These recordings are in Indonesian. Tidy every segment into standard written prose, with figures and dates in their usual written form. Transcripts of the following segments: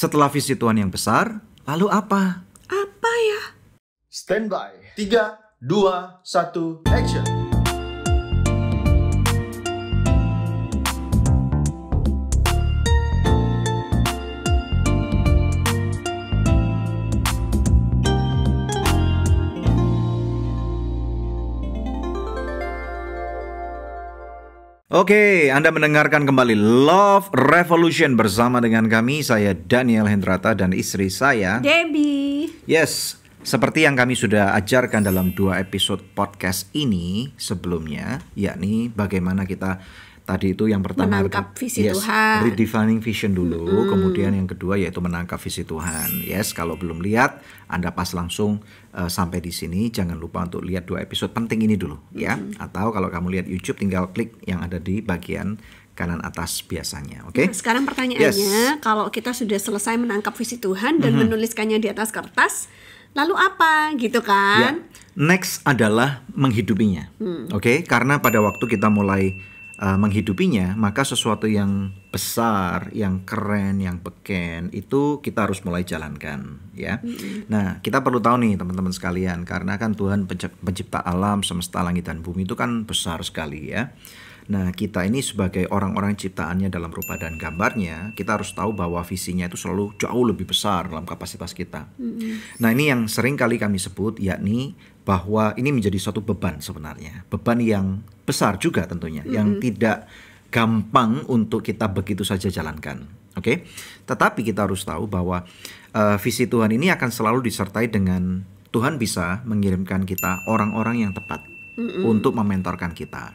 Setelah visi Tuhan yang besar, lalu apa? Apa ya? Stand by. 3, 2, 1, action. Oke, Anda mendengarkan kembali Love Revolution bersama dengan kami, saya Daniel Hendrata dan istri saya Debbie. Yes, seperti yang kami sudah ajarkan dalam 2 episode podcast ini sebelumnya, yakni bagaimana kita tadi itu yang pertama menangkap visi Tuhan, redefining vision dulu, kemudian yang kedua yaitu menangkap visi Tuhan. Yes, kalau belum lihat, Anda pas langsung sampai di sini, jangan lupa untuk lihat 2 episode penting ini dulu, ya. Atau kalau kamu lihat YouTube, tinggal klik yang ada di bagian kanan atas biasanya, oke? Nah, sekarang pertanyaannya, kalau kita sudah selesai menangkap visi Tuhan dan menuliskannya di atas kertas, lalu apa, gitu kan? Ya. Next adalah menghidupinya, oke? Karena pada waktu kita mulai menghidupinya, maka sesuatu yang besar, yang keren, yang beken itu kita harus mulai jalankan, ya. Nah, kita perlu tahu nih teman-teman sekalian, karena kan Tuhan pencipta alam semesta langit dan bumi itu kan besar sekali, ya. Nah, kita ini sebagai orang-orang ciptaannya dalam rupa dan gambarnya, kita harus tahu bahwa visinya itu selalu jauh lebih besar dalam kapasitas kita. Nah, ini yang sering kali kami sebut, yakni bahwa ini menjadi suatu beban sebenarnya. Beban yang besar juga tentunya, yang tidak gampang untuk kita begitu saja jalankan. Oke? Tetapi kita harus tahu bahwa visi Tuhan ini akan selalu disertai dengan Tuhan bisa mengirimkan kita orang-orang yang tepat untuk mementorkan kita,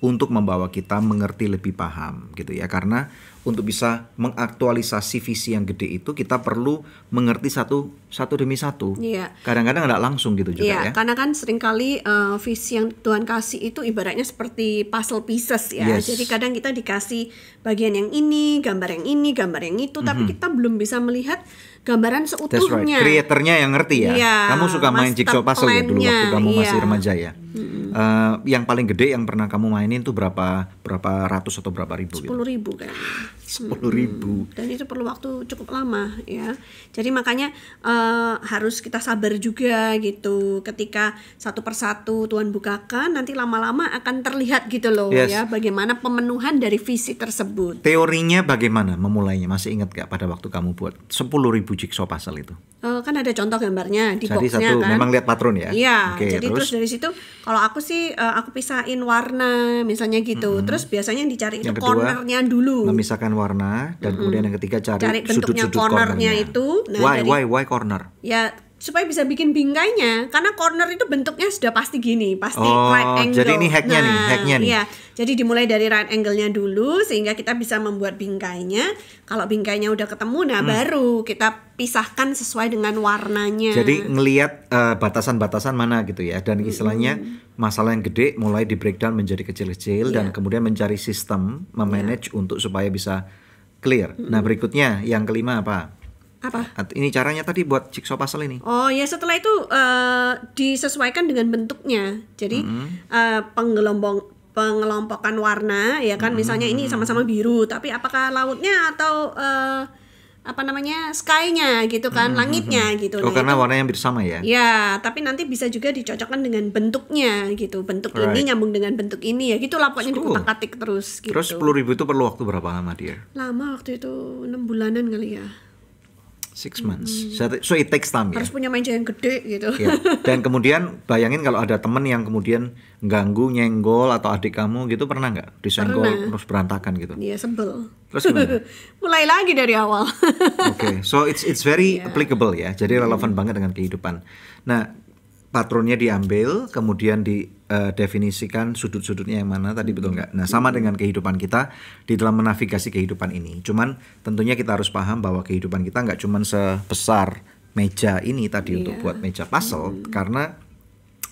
untuk membawa kita mengerti lebih paham gitu ya. Karena untuk bisa mengaktualisasi visi yang gede itu kita perlu mengerti satu demi satu. Iya. Kadang-kadang nggak langsung gitu juga ya. Karena kan seringkali visi yang Tuhan kasih itu ibaratnya seperti puzzle pieces ya. Yes. Jadi kadang kita dikasih bagian yang ini, gambar yang itu, tapi kita belum bisa melihat gambaran seutuhnya. That's right. Kreatornya yang ngerti ya. Iya, Kamu suka main jigsaw puzzle ya dulu waktu kamu masih remaja ya. Yang paling gede yang pernah kamu mainin tuh berapa ratus atau berapa ribu? 10.000 kan. 10.000. Dan itu perlu waktu cukup lama ya. Jadi makanya harus kita sabar juga gitu. Ketika satu persatu Tuhan bukakan, nanti lama-lama akan terlihat gitu loh. Yes. Ya. Bagaimana pemenuhan dari visi tersebut. Teorinya bagaimana memulainya? Masih ingat gak pada waktu kamu buat 10.000 jigsaw puzzle itu? Kan ada contoh gambarnya di jadi boxnya kan. Memang lihat patron ya? Iya. Oke, jadi terus dari situ kalau aku sih aku pisahin warna misalnya gitu. Terus biasanya yang dicari yang itu kedua, cornernya dulu. Memisahkan warna dan kemudian yang ketiga cari bentuknya sudut-sudut cornernya itu. Nah, why corner? Ya supaya bisa bikin bingkainya, karena corner itu bentuknya sudah pasti gini, pasti right angle. Jadi ini hacknya nih. Iya, jadi dimulai dari right angle-nya dulu sehingga kita bisa membuat bingkainya. Kalau bingkainya udah ketemu, nah baru kita pisahkan sesuai dengan warnanya. Jadi ngelihat batasan-batasan mana gitu ya, dan istilahnya masalah yang gede mulai di breakdown menjadi kecil-kecil dan kemudian mencari sistem memanage untuk supaya bisa clear. Nah berikutnya yang kelima apa? Ini caranya tadi buat jigsaw puzzle ini. Oh ya, setelah itu disesuaikan dengan bentuknya. Jadi pengelompokan warna ya kan, misalnya ini sama-sama biru, tapi apakah lautnya atau sky-nya gitu kan, langitnya gitu. Oh, karena warnanya hampir sama ya? Ya, tapi nanti bisa juga dicocokkan dengan bentuknya gitu. Bentuk ini nyambung dengan bentuk ini ya, gitulah pokoknya dikutak-katik terus gitu. Terus 10.000 itu perlu waktu berapa lama dia? Lama waktu itu 6 bulanan kali ya. 6 months. So it takes time ya. Harus punya meja yang gede gitu. Ya. Dan kemudian bayangin kalau ada temen yang kemudian ganggu, nyenggol atau adik kamu gitu, pernah nggak disenggol terus berantakan gitu? Iya, sebel. Terus gimana? Mulai lagi dari awal. Oke, so it's very applicable ya. Jadi relevan banget dengan kehidupan. Nah, patronnya diambil, kemudian didefinisikan sudut-sudutnya yang mana tadi, betul nggak? Nah, sama dengan kehidupan kita di dalam menavigasi kehidupan ini. Cuman tentunya kita harus paham bahwa kehidupan kita nggak cuman sebesar meja ini tadi untuk buat meja puzzle, karena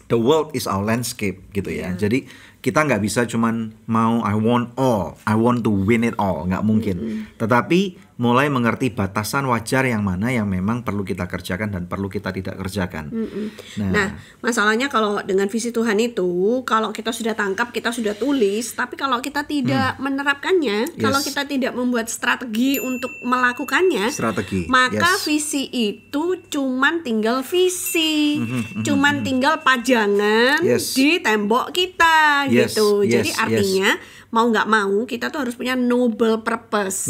the world is our landscape gitu ya. Jadi kita nggak bisa cuman mau I want all, I want to win it all, nggak mungkin. Tetapi mulai mengerti batasan wajar yang mana yang memang perlu kita kerjakan dan perlu kita tidak kerjakan. Nah, masalahnya kalau dengan visi Tuhan itu, kalau kita sudah tangkap, kita sudah tulis, tapi kalau kita tidak menerapkannya, kalau kita tidak membuat strategi untuk melakukannya, maka visi itu cuman tinggal visi, cuman tinggal pajangan di tembok kita gitu. Jadi artinya mau nggak mau kita tuh harus punya noble purpose,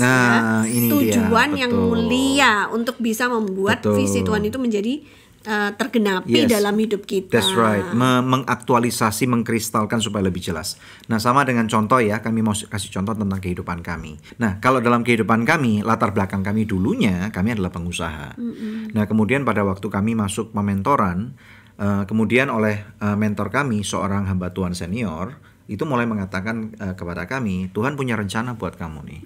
ini tujuan dia, yang mulia untuk bisa membuat visi Tuhan itu menjadi tergenapi dalam hidup kita. That's right. Mengaktualisasi, mengkristalkan supaya lebih jelas. Nah, sama dengan contoh ya, kami mau kasih contoh tentang kehidupan kami. Nah, kalau dalam kehidupan kami, latar belakang kami dulunya, kami adalah pengusaha. Nah, kemudian pada waktu kami masuk pementoran, kemudian oleh mentor kami, seorang hamba Tuhan senior, itu mulai mengatakan kepada kami, Tuhan punya rencana buat kamu nih.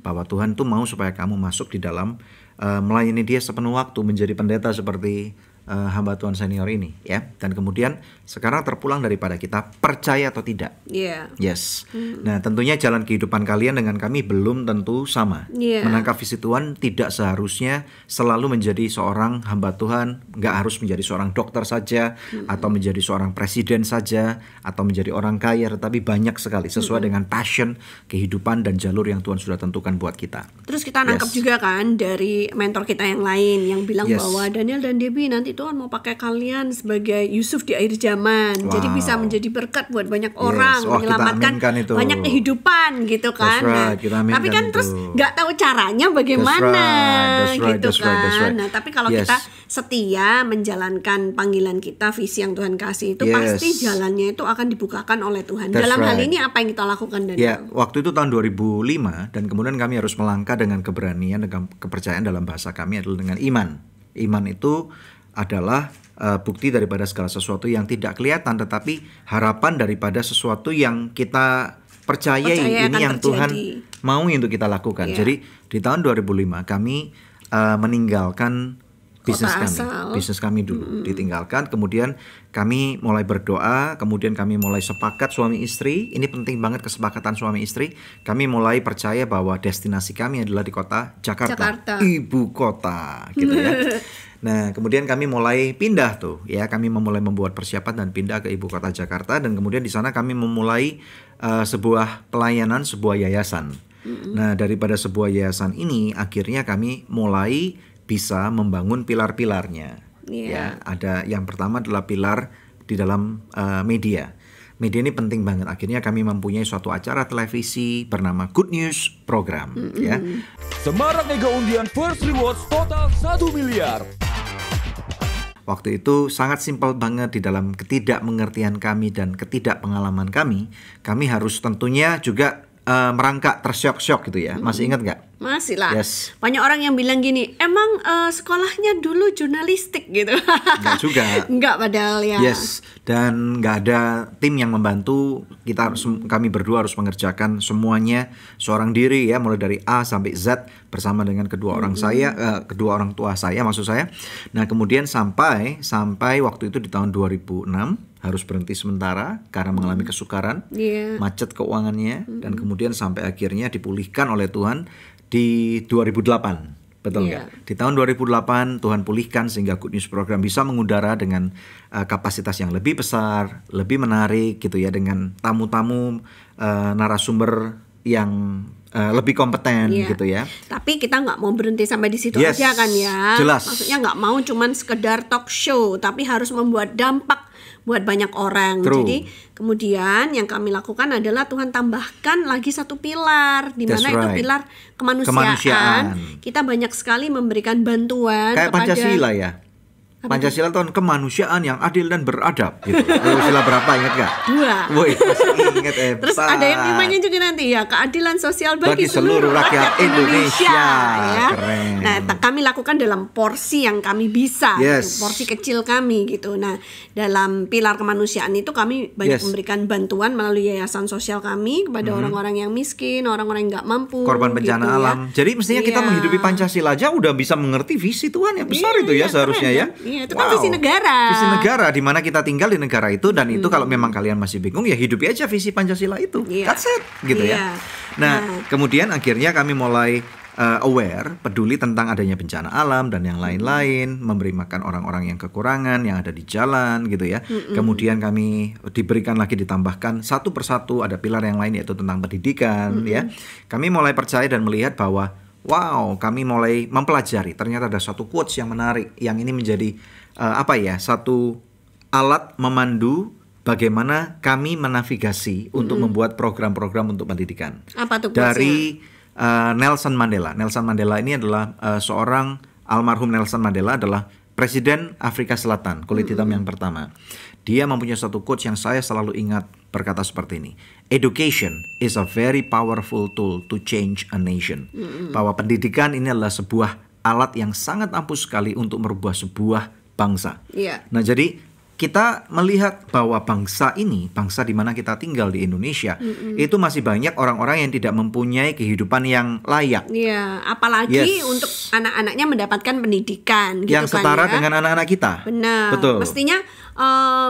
Bahwa Tuhan tuh mau supaya kamu masuk di dalam melayani Dia sepenuh waktu, menjadi pendeta seperti hamba Tuhan senior ini, ya. Dan kemudian sekarang terpulang daripada kita percaya atau tidak. Yes. Nah, tentunya jalan kehidupan kalian dengan kami belum tentu sama. Menangkap visi Tuhan tidak seharusnya selalu menjadi seorang hamba Tuhan, nggak harus menjadi seorang dokter saja, atau menjadi seorang presiden saja, atau menjadi orang kaya, tetapi banyak sekali sesuai dengan passion, kehidupan dan jalur yang Tuhan sudah tentukan buat kita. Terus kita nangkap juga kan dari mentor kita yang lain yang bilang bahwa Daniel dan Debbie, nanti Tuhan mau pakai kalian sebagai Yusuf di akhir zaman. Jadi bisa menjadi berkat buat banyak orang, menyelamatkan banyak kehidupan gitu kan. Tapi kan terus nggak tahu caranya bagaimana gitu kan. Nah, tapi kalau kita setia menjalankan panggilan kita, visi yang Tuhan kasih itu, pasti jalannya itu akan dibukakan oleh Tuhan. Dalam hal ini apa yang kita lakukan, Daniel? Waktu itu tahun 2005, dan kemudian kami harus melangkah dengan keberanian, dengan kepercayaan, dalam bahasa kami adalah dengan iman. Iman itu adalah bukti daripada segala sesuatu yang tidak kelihatan, tetapi harapan daripada sesuatu yang kita percayai ini yang terjadi. Tuhan mau untuk kita lakukan. Jadi di tahun 2005 kami meninggalkan bisnis kami dulu ditinggalkan, kemudian kami mulai berdoa, kemudian kami mulai sepakat suami istri. Ini penting banget, kesepakatan suami istri. Kami mulai percaya bahwa destinasi kami adalah di kota Jakarta. Ibu kota gitu ya. Nah, kemudian kami mulai pindah tuh ya, kami memulai membuat persiapan dan pindah ke ibu kota Jakarta, dan kemudian di sana kami memulai sebuah pelayanan, sebuah yayasan. Nah, daripada sebuah yayasan ini akhirnya kami mulai bisa membangun pilar-pilarnya. Ya, ada yang pertama adalah pilar di dalam media. Media ini penting banget. Akhirnya kami mempunyai suatu acara televisi bernama Good News Program. Ya. Semarak Mega Undian First Rewards total 1 miliar. Waktu itu sangat simpel banget. Di dalam ketidakmengertian kami dan ketidakpengalaman kami harus tentunya juga merangkak, tersyok-syok gitu ya. Masih ingat nggak? Masih lah. Banyak orang yang bilang gini, emang sekolahnya dulu jurnalistik gitu. Enggak juga. Enggak padahal ya. Dan nggak ada tim yang membantu. Kami berdua harus mengerjakan semuanya seorang diri ya, mulai dari A sampai Z bersama dengan kedua orang tua saya maksud saya. Nah, kemudian sampai waktu itu di tahun 2006 harus berhenti sementara karena mengalami kesukaran, macet keuangannya, dan kemudian sampai akhirnya dipulihkan oleh Tuhan di 2008. Betul nggak? Di tahun 2008 Tuhan pulihkan sehingga Good News Program bisa mengudara dengan kapasitas yang lebih besar, lebih menarik gitu ya, dengan tamu-tamu narasumber yang lebih kompeten gitu ya. Tapi kita nggak mau berhenti sampai di situ aja kan ya. Jelas. Maksudnya nggak mau cuman sekedar talk show, tapi harus membuat dampak buat banyak orang. Jadi kemudian yang kami lakukan adalah Tuhan tambahkan lagi satu pilar, di mana itu pilar kemanusiaan. Kita banyak sekali memberikan bantuan kayak kepada Pancasila ya. Pancasila tahun kemanusiaan yang adil dan beradab gitu. Sila berapa, ingat gak? 2. Woi, masih ingat Terus ada yang 5-nya juga nanti ya, keadilan sosial bagi seluruh rakyat Indonesia ya. Keren. Nah, kami kami lakukan dalam porsi yang kami bisa, Yes. porsi kecil kami gitu. Nah, dalam pilar kemanusiaan itu kami banyak Yes. memberikan bantuan melalui yayasan sosial kami kepada orang-orang yang miskin, orang-orang yang nggak mampu, korban bencana gitu ya. alam. Jadi mestinya kita Iya. menghidupi Pancasila aja udah bisa mengerti visi Tuhan yang besar itu ya seharusnya keren, ya. Iya, itu kan visi negara. Visi negara di mana kita tinggal di negara itu, dan itu kalau memang kalian masih bingung ya hidupi aja visi Pancasila itu. Iya. That's it gitu ya. Iya. Nah, kemudian akhirnya kami mulai aware, peduli tentang adanya bencana alam dan yang lain-lain, memberi makan orang-orang yang kekurangan, yang ada di jalan gitu ya. Kemudian kami diberikan lagi, ditambahkan satu persatu ada pilar yang lain yaitu tentang pendidikan ya. Kami mulai percaya dan melihat bahwa wow, kami mulai mempelajari ternyata ada satu quotes yang menarik, yang ini menjadi satu alat memandu bagaimana kami menavigasi untuk membuat program-program untuk pendidikan. Apa tuh Dari Nelson Mandela. Nelson Mandela ini adalah seorang almarhum Nelson Mandela adalah Presiden Afrika Selatan, kulit hitam yang pertama. Dia mempunyai satu quotes yang saya selalu ingat, berkata seperti ini. Education is a very powerful tool to change a nation. Bahwa pendidikan ini adalah sebuah alat yang sangat ampuh sekali untuk merubah sebuah bangsa. Iya. Nah, jadi kita melihat bahwa bangsa ini, bangsa di mana kita tinggal di Indonesia, itu masih banyak orang-orang yang tidak mempunyai kehidupan yang layak. Iya, apalagi Yes. untuk anak-anaknya mendapatkan pendidikan gitu Yang kan setara ya. dengan anak-anak kita. Benar. Betul. Mestinya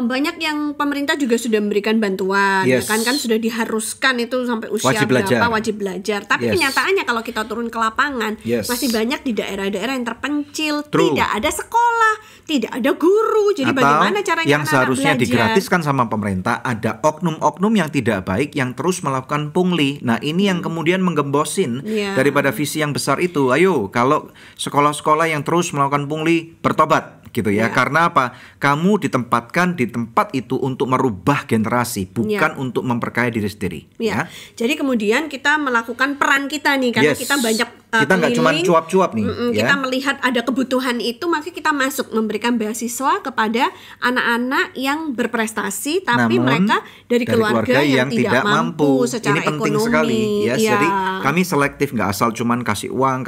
banyak yang pemerintah juga sudah memberikan bantuan, Yes. ya kan sudah diharuskan itu sampai usia Wajib berapa belajar. wajib belajar. Tapi Yes. kenyataannya kalau kita turun ke lapangan, Yes. masih banyak di daerah-daerah yang terpencil, True. tidak ada sekolah, tidak ada guru. Jadi Atau bagaimana caranya yang anak-anak seharusnya belajar? digratiskan sama pemerintah, ada oknum-oknum yang tidak baik yang terus melakukan pungli. Nah, ini yang kemudian menggembosin Iya. daripada visi yang besar itu. Ayo, kalau sekolah-sekolah yang terus melakukan pungli, bertobat gitu ya. Iya. Karena apa? Kamu ditempatkan di tempat itu untuk merubah generasi, bukan untuk memperkaya diri sendiri. Ya. Jadi kemudian kita melakukan peran kita nih, karena Yes. kita banyak Kita nggak cuma keliling, cuap-cuap nih, ya. Kita melihat ada kebutuhan itu, maka kita masuk memberikan beasiswa kepada anak-anak yang berprestasi, tapi Namun, mereka dari keluarga yang tidak mampu secara ini penting ekonomi. sekali ya. Iya. Jadi kami selektif, nggak asal cuman kasih uang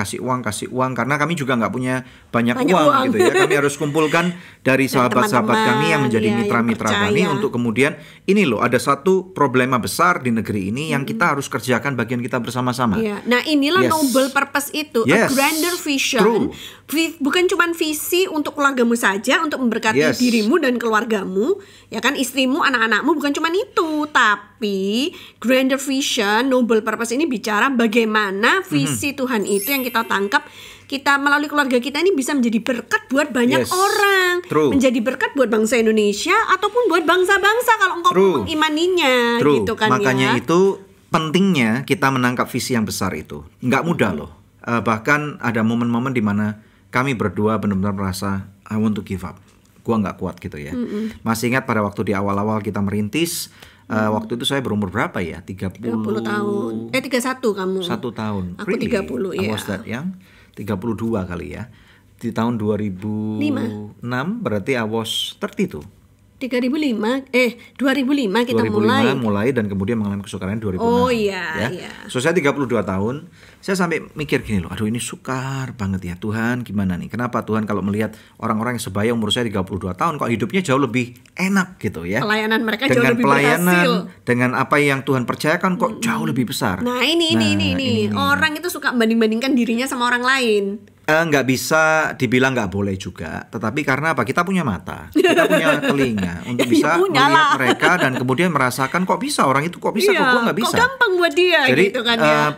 karena kami juga nggak punya banyak uang gitu ya. Kami harus kumpulkan dari sahabat-sahabat kami yang menjadi teman-teman, mitra-mitra yang kami percaya. untuk kemudian ini loh, ada satu problema besar di negeri ini yang kita harus kerjakan bagian kita bersama-sama. Iya. Nah, inilah Yes. noble purpose itu, a Yes. grander vision. True. Bukan cuma visi untuk keluargamu saja, untuk memberkati Yes. dirimu dan keluargamu, ya kan, istrimu, anak-anakmu, bukan cuma itu, tapi grander vision, noble purpose ini bicara bagaimana visi Tuhan itu yang kita tangkap, kita melalui keluarga kita ini bisa menjadi berkat buat banyak Yes. orang, True. menjadi berkat buat bangsa Indonesia ataupun buat bangsa-bangsa kalau engkau True. mengimaninya. True. Gitu kan. Makanya ya. itu pentingnya kita menangkap visi yang besar itu. Nggak mudah loh. Bahkan ada momen-momen di mana kami berdua benar-benar merasa I want to give up. Gua nggak kuat gitu ya. Masih ingat pada waktu di awal-awal kita merintis, waktu itu saya berumur berapa ya? 30 tahun. 31 kamu. 1 tahun. Aku 30 I ya. was that young. 32 kali ya. Di tahun 2006 berarti I was 32. 2005 kita 2005 mulai dan kemudian mengalami kesukaran 2006. Oh iya, ya. iya. So saya 32 tahun, saya sampai mikir gini loh, aduh ini sukar banget ya Tuhan, gimana nih? Kenapa Tuhan kalau melihat orang-orang yang sebaya umur saya 32 tahun kok hidupnya jauh lebih enak gitu ya? Pelayanan mereka jauh dengan lebih pelayanan, berhasil. dengan apa yang Tuhan percayakan kok jauh lebih besar. Nah, ini. Orang itu suka banding-bandingkan dirinya sama orang lain. Nggak bisa dibilang nggak boleh juga, tetapi karena apa? Kita punya mata, kita punya telinga untuk bisa Punya melihat lah. mereka dan kemudian merasakan kok bisa orang itu kok bisa, kok gue nggak bisa. Kok gampang buat dia Jadi gitu kan ya.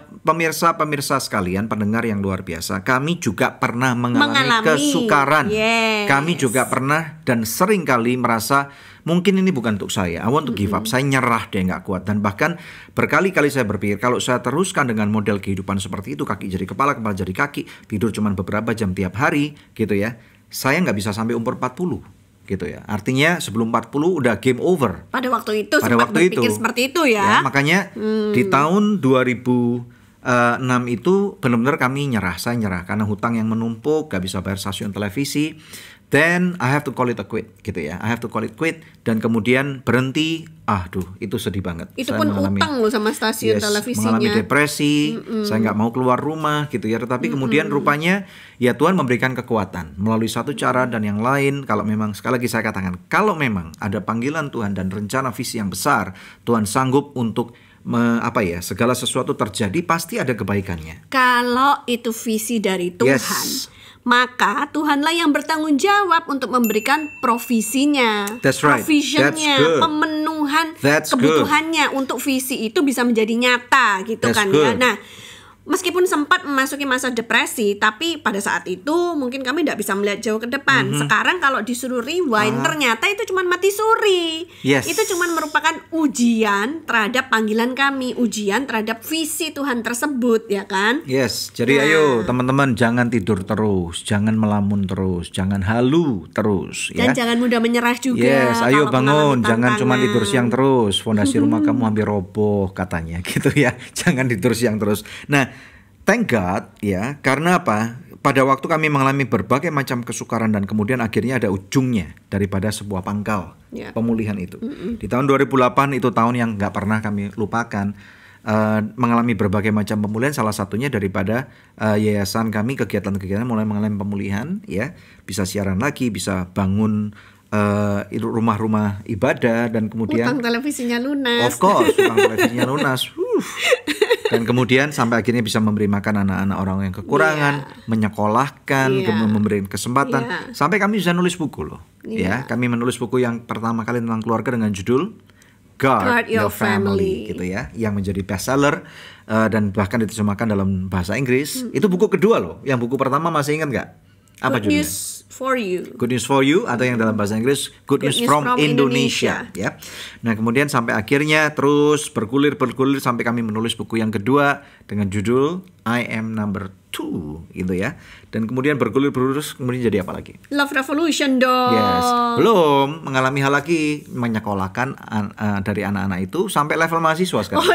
pemirsa sekalian, pendengar yang luar biasa, kami juga pernah mengalami kesukaran. Yes. Kami juga pernah dan sering kali merasa mungkin ini bukan untuk saya. I want to give up. Saya nyerah deh, nggak kuat. Dan bahkan berkali-kali saya berpikir kalau saya teruskan dengan model kehidupan seperti itu, kaki jadi kepala, kepala jadi kaki, tidur cuma beberapa jam tiap hari gitu ya, saya nggak bisa sampai umur 40 gitu ya. Artinya sebelum 40 udah game over. Pada waktu itu Pada sempat waktu berpikir itu. seperti itu ya. Makanya di tahun 2000 6 itu benar-benar kami saya nyerah karena hutang yang menumpuk, gak bisa bayar stasiun televisi. Then I have to call it a quit gitu ya. I have to call it quit dan kemudian berhenti. Itu sedih banget. Itu saya pun utang loh sama stasiun televisinya. Mengalami depresi. Saya nggak mau keluar rumah gitu ya. Tetapi kemudian rupanya ya Tuhan memberikan kekuatan melalui satu cara dan yang lain. Kalau memang sekali lagi saya katakan, kalau memang ada panggilan Tuhan dan rencana visi yang besar, Tuhan sanggup untuk segala sesuatu terjadi, pasti ada kebaikannya. Kalau itu visi dari Tuhan, maka Tuhanlah yang bertanggung jawab untuk memberikan provisinya, provisionnya, pemenuhan kebutuhannya untuk visi itu bisa menjadi nyata gitu kan ya. Nah, meskipun sempat memasuki masa depresi, tapi pada saat itu mungkin kami tidak bisa melihat jauh ke depan. Sekarang kalau disuruh rewind, ternyata itu cuma mati suri. Itu cuma merupakan ujian terhadap panggilan kami, ujian terhadap visi Tuhan tersebut, ya kan? Jadi ayo teman-teman, jangan tidur terus, jangan melamun terus, jangan halu terus. Dan jangan mudah menyerah juga. Ayo bangun, jangan cuma tidur siang terus. Fondasi rumah kamu hampir roboh katanya, gitu ya. Jangan tidur siang terus. Nah, thank God ya, karena apa? Pada waktu kami mengalami berbagai macam kesukaran dan kemudian akhirnya ada ujungnya daripada sebuah pangkal pemulihan itu. Di tahun 2008 itu tahun yang gak pernah kami lupakan. Mengalami berbagai macam pemulihan, salah satunya daripada yayasan kami, kegiatan-kegiatan mulai mengalami pemulihan ya. Bisa siaran lagi, bisa bangun rumah-rumah ibadah dan kemudian utang televisinya lunas. Of course, utang televisinya lunas. Dan kemudian sampai akhirnya bisa memberi makan anak-anak orang yang kekurangan, menyekolahkan, memberi kesempatan, sampai kami bisa nulis buku loh. Kami menulis buku yang pertama kali tentang keluarga dengan judul Guard Your Family gitu ya, yang menjadi bestseller dan bahkan diterjemahkan dalam bahasa Inggris. Itu buku kedua loh. Yang buku pertama masih ingat nggak? Apa judulnya? Good News for You atau yang dalam bahasa Inggris Good News from Indonesia ya. Nah, kemudian sampai akhirnya terus bergulir sampai kami menulis buku yang kedua dengan judul I Am Number 2 gitu ya. Dan kemudian bergulir kemudian jadi apa lagi? Love Revolution dong. Belum mengalami hal lagi, menyekolahkan dari anak-anak itu sampai level mahasiswa sekarang.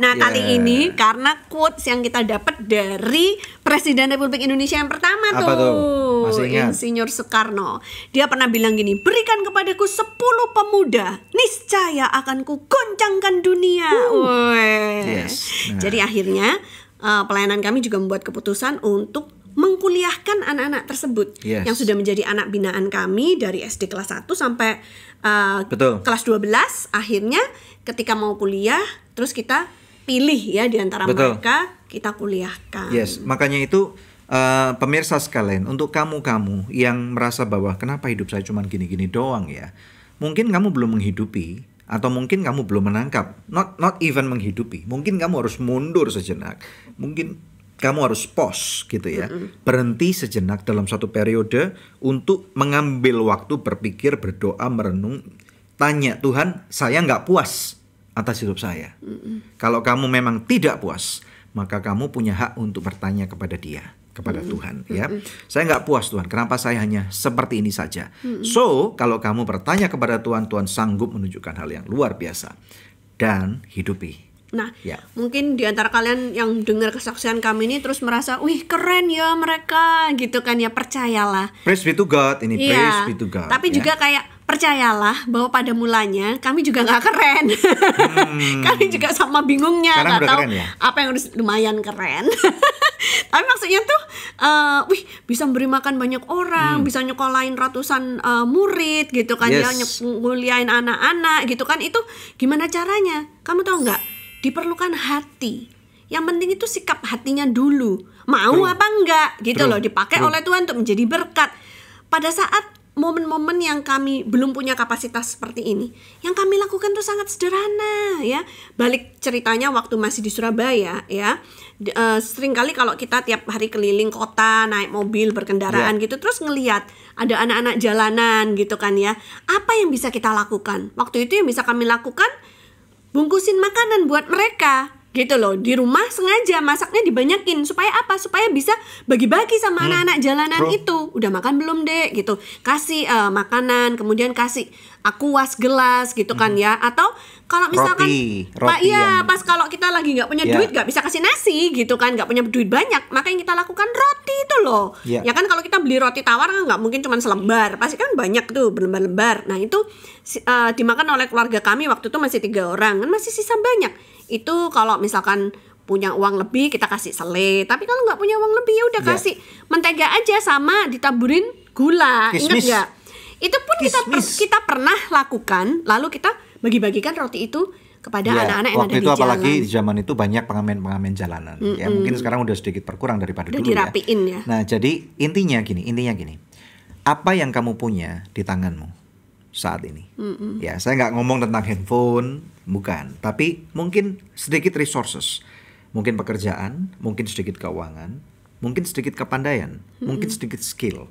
Nah kali ini karena quotes yang kita dapat dari Presiden Republik Indonesia yang pertama Masih ingat? Insinyur Soekarno. Dia pernah bilang gini, berikan kepadaku 10 pemuda, niscaya akan ku goncangkan dunia. Jadi akhirnya pelayanan kami juga membuat keputusan untuk mengkuliahkan anak-anak tersebut yang sudah menjadi anak binaan kami dari SD kelas 1 sampai kelas 12. Akhirnya ketika mau kuliah, terus kita pilih ya di antara mereka, kita kuliahkan. Makanya itu pemirsa sekalian, untuk kamu yang merasa bahwa kenapa hidup saya cuma gini-gini doang ya, mungkin kamu belum menghidupi, atau mungkin kamu belum menangkap, not even menghidupi, mungkin kamu harus mundur sejenak, mungkin kamu harus pause gitu ya, berhenti sejenak dalam satu periode untuk mengambil waktu berpikir, berdoa, merenung, tanya Tuhan, saya nggak puas atas hidup saya. Kalau kamu memang tidak puas, maka kamu punya hak untuk bertanya kepada Dia, kepada Tuhan ya. Saya nggak puas Tuhan, kenapa saya hanya seperti ini saja? So, kalau kamu bertanya kepada Tuhan, Tuhan sanggup menunjukkan hal yang luar biasa dan hidupi. Nah, mungkin di antara kalian yang dengar kesaksian kami ini terus merasa, wih keren ya mereka gitu kan ya, percayalah. Praise be to God, ini praise be to God. Tapi juga kayak percayalah bahwa pada mulanya kami juga nggak keren. Kami juga sama bingungnya, nggak tahu apa yang harus lumayan keren. Tapi maksudnya tuh, bisa memberi makan banyak orang, bisa nyekolahin ratusan murid gitu kan, ya nguliahin anak-anak gitu kan, itu gimana caranya? Kamu tahu nggak? Diperlukan hati. Yang penting itu sikap hatinya dulu. Mau apa enggak gitu loh, dipakai oleh Tuhan untuk menjadi berkat. Pada saat momen-momen yang kami belum punya kapasitas seperti ini, yang kami lakukan tuh sangat sederhana ya. Balik ceritanya waktu masih di Surabaya ya, seringkali kalau kita tiap hari keliling kota, naik mobil, berkendaraan gitu, terus ngelihat ada anak-anak jalanan gitu kan ya, apa yang bisa kita lakukan? Waktu itu yang bisa kami lakukan, bungkusin makanan buat mereka. gitu loh. Di rumah sengaja masaknya dibanyakin supaya apa? Supaya bisa bagi-bagi sama anak-anak jalanan itu. Udah makan belum, Dek? Gitu. Kasih makanan, kemudian kasih aquas gelas gitu kan ya. Atau kalau misalkan roti pas kalau kita lagi nggak punya duit, nggak bisa kasih nasi gitu kan, nggak punya duit banyak, maka yang kita lakukan roti itu loh. Ya kan kalau kita beli roti tawar kan nggak mungkin cuma selembar, pasti kan banyak tuh berlembar-lembar. Nah itu dimakan oleh keluarga kami waktu itu masih 3 orang, kan masih sisa banyak. Itu kalau misalkan punya uang lebih kita kasih selai, tapi kalau nggak punya uang lebih ya udah kasih mentega aja sama ditaburin gula. Ingat nggak? Itu pun kita pernah lakukan, lalu kita bagi-bagikan roti itu kepada anak-anak yang ada di jalan. Waktu itu apalagi di zaman itu banyak pengamen-pengamen jalanan. Ya mungkin sekarang udah sedikit berkurang daripada dulu dirapiin ya. Nah jadi intinya gini, apa yang kamu punya di tanganmu saat ini? Ya saya nggak ngomong tentang handphone, bukan. Tapi mungkin sedikit resources, mungkin pekerjaan, mungkin sedikit keuangan, mungkin sedikit kepandaian, mungkin sedikit skill.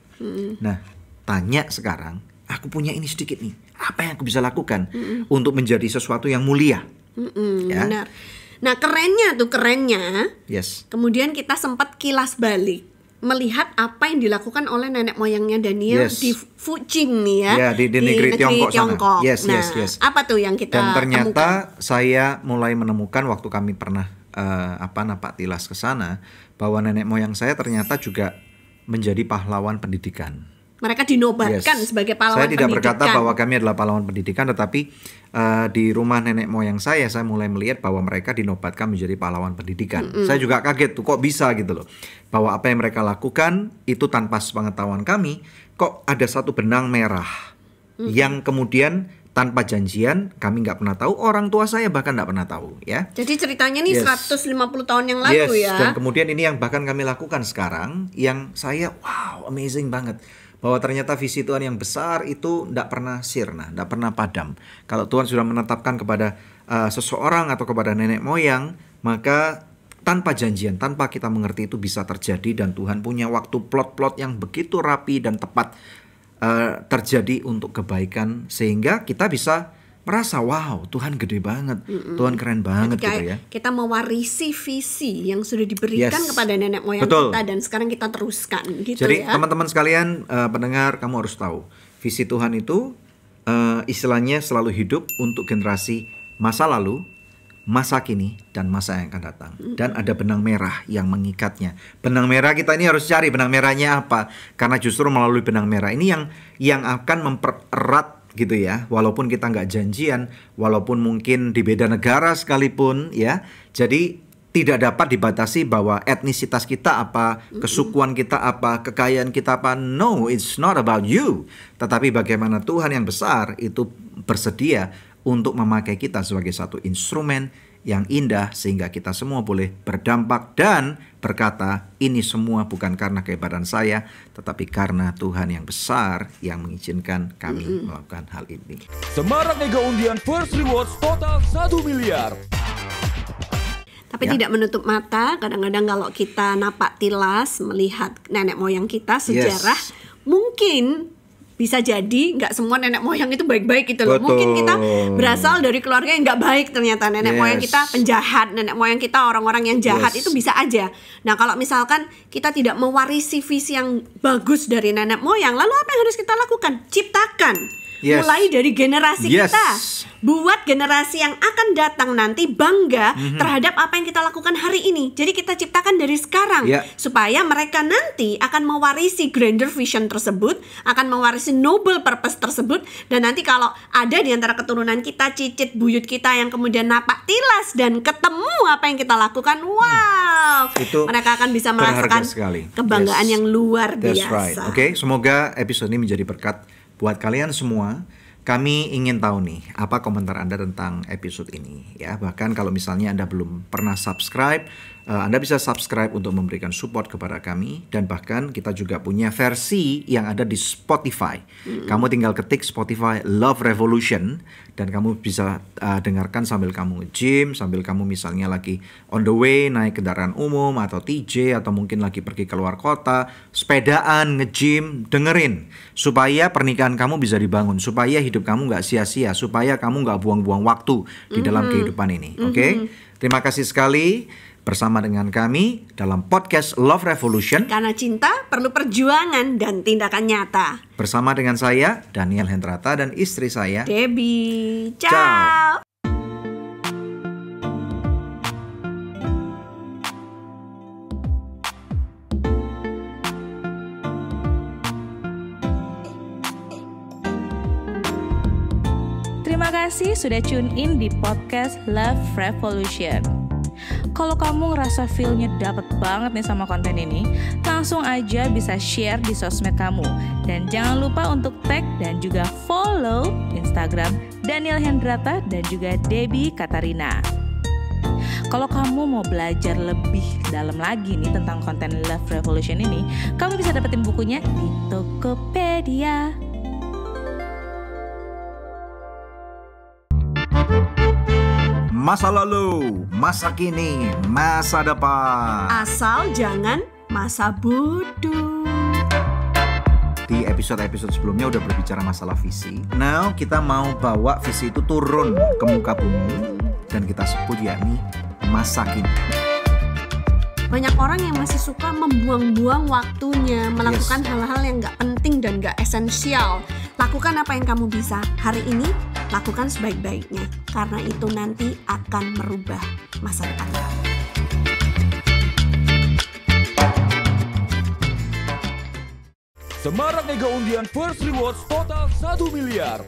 Nah tanya sekarang, aku punya ini sedikit nih, apa yang aku bisa lakukan untuk menjadi sesuatu yang mulia? Ya? Benar. Nah kerennya, yes. Kemudian kita sempat kilas balik, melihat apa yang dilakukan oleh nenek moyangnya Daniel di Fuqing nih ya, di negeri Tiongkok. Yes. Apa tuh yang kita Dan ternyata temukan? Saya mulai menemukan waktu kami pernah napak tilas ke sana, bahwa nenek moyang saya ternyata juga menjadi pahlawan pendidikan. Mereka dinobatkan sebagai pahlawan pendidikan. Saya tidak berkata bahwa kami adalah pahlawan pendidikan, tetapi di rumah nenek moyang saya mulai melihat bahwa mereka dinobatkan menjadi pahlawan pendidikan. Saya juga kaget tuh, kok bisa gitu loh. Bahwa apa yang mereka lakukan itu tanpa sepengetahuan kami, kok ada satu benang merah yang kemudian tanpa janjian kami nggak pernah tahu, orang tua saya bahkan nggak pernah tahu ya. Jadi ceritanya nih 150 tahun yang lalu ya. Dan kemudian ini yang bahkan kami lakukan sekarang, yang saya wow amazing banget. Bahwa ternyata visi Tuhan yang besar itu tidak pernah sirna, tidak pernah padam. Kalau Tuhan sudah menetapkan kepada seseorang atau kepada nenek moyang, maka tanpa janjian, tanpa kita mengerti itu bisa terjadi. Dan Tuhan punya waktu plot-plot yang begitu rapi dan tepat terjadi untuk kebaikan. Sehingga kita bisa merasa wow, Tuhan gede banget, Tuhan keren banget gitu ya. Kita mewarisi visi yang sudah diberikan kepada nenek moyang kita, dan sekarang kita teruskan gitu. Jadi ya. teman-teman sekalian, pendengar, kamu harus tahu visi Tuhan itu istilahnya selalu hidup untuk generasi masa lalu, masa kini, dan masa yang akan datang. Dan ada benang merah yang mengikatnya. Benang merah kita ini harus cari benang merahnya apa, karena justru melalui benang merah ini yang akan mempererat gitu ya, walaupun kita nggak janjian, walaupun mungkin di beda negara sekalipun ya. Jadi tidak dapat dibatasi bahwa etnisitas kita apa, kesukuan kita apa, kekayaan kita apa. No, it's not about you. Tetapi bagaimana Tuhan yang besar itu bersedia untuk memakai kita sebagai satu instrumen yang indah, sehingga kita semua boleh berdampak dan berkata, ini semua bukan karena kehebatan saya, tetapi karena Tuhan yang besar yang mengizinkan kami melakukan hal ini. Semarak Mega Undian First Rewards total 1 miliar. Tapi tidak menutup mata, kadang-kadang kalau kita napak tilas melihat nenek moyang kita, sejarah, mungkin bisa jadi nggak semua nenek moyang itu baik-baik gitu loh. Mungkin kita berasal dari keluarga yang nggak baik ternyata. Nenek moyang kita penjahat, nenek moyang kita orang-orang yang jahat, itu bisa aja. Nah kalau misalkan kita tidak mewarisi visi yang bagus dari nenek moyang, lalu apa yang harus kita lakukan? Ciptakan. Mulai dari generasi kita, buat generasi yang akan datang nanti bangga terhadap apa yang kita lakukan hari ini. Jadi kita ciptakan dari sekarang, supaya mereka nanti akan mewarisi grander vision tersebut, akan mewarisi noble purpose tersebut. Dan nanti kalau ada di antara keturunan kita, cicit buyut kita yang kemudian napak tilas dan ketemu apa yang kita lakukan, wow, itu mereka akan bisa merasakan kebanggaan yang luar biasa. Oke, semoga episode ini menjadi berkat buat kalian semua. Kami ingin tahu nih, apa komentar Anda tentang episode ini ya. Bahkan kalau misalnya Anda belum pernah subscribe Anda bisa subscribe untuk memberikan support kepada kami, dan bahkan kita juga punya versi yang ada di Spotify. Kamu tinggal ketik Spotify Love Revolution dan kamu bisa dengarkan sambil kamu nge-gym, sambil kamu misalnya lagi on the way naik kendaraan umum atau TJ, atau mungkin lagi pergi keluar kota, sepedaan, nge-gym, dengerin supaya pernikahan kamu bisa dibangun, supaya hidup kamu nggak sia-sia, supaya kamu nggak buang-buang waktu di dalam kehidupan ini. Oke? Terima kasih sekali bersama dengan kami dalam podcast Love Revolution. Karena cinta perlu perjuangan dan tindakan nyata. Bersama dengan saya, Daniel Hendrata, dan istri saya, Debbie. Ciao. Ciao. Terima kasih sudah tune in di podcast Love Revolution. Kalau kamu ngerasa feel-nya dapet banget nih sama konten ini, langsung aja bisa share di sosmed kamu. Dan jangan lupa untuk tag dan juga follow Instagram Daniel Hendrata dan juga Debbie Katarina. Kalau kamu mau belajar lebih dalam lagi nih tentang konten Love Revolution ini, kamu bisa dapetin bukunya di Tokopedia. masa lalu, masa kini, masa depan. Asal jangan masa bodoh. Di episode-episode sebelumnya udah berbicara masalah visi. Now kita mau bawa visi itu turun ke muka bumi dan kita sebut yakni masa kini. Banyak orang yang masih suka membuang-buang waktunya melakukan hal-hal yang gak penting dan gak esensial. Lakukan apa yang kamu bisa hari ini, lakukan sebaik-baiknya, karena itu nanti akan merubah masa depan kamu. Semarak Mega Undian First Rewards total 1 miliar.